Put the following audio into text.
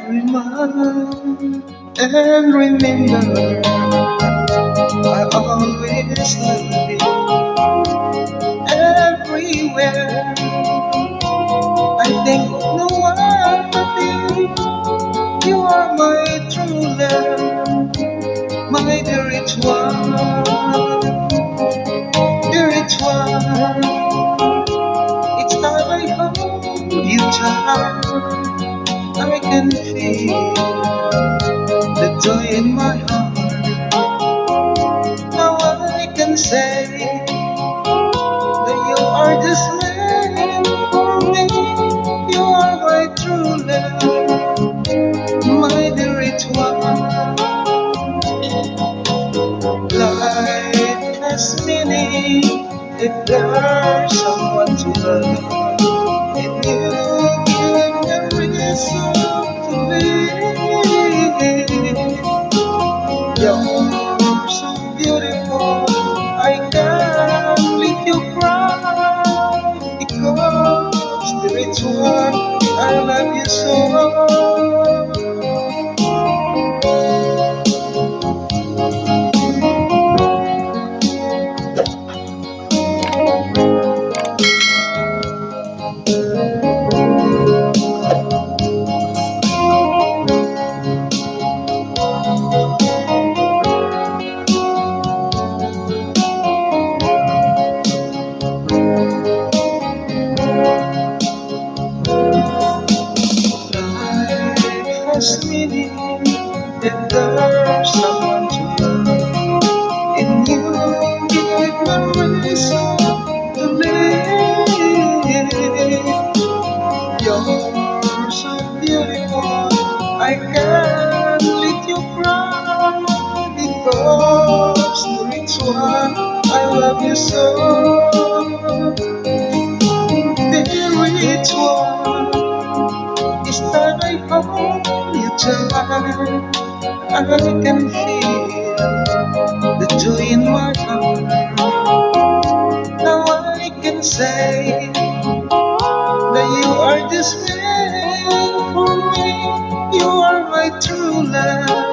every month. And remember, I always love you everywhere. I think no one but you. You are my true love, my dear rich one, dear rich one. Each time I hold you tight, I can feel the joy in my heart. Now I can say that you are just meant for me. You are my true love, my dear rich one. Life has meaning if there's someone to love, and you give me reason to live. You're so beautiful, I can't let you cry because the rich one, I love you so. Life has meaning if there's someone to love, and you give me reason to live. You're so beautiful, I can't let you cry because the rich one, I love you so. The rich one. Each time I hold you tight, I can feel the joy in my heart. Now I can say that you are just meant for me. You are my true love.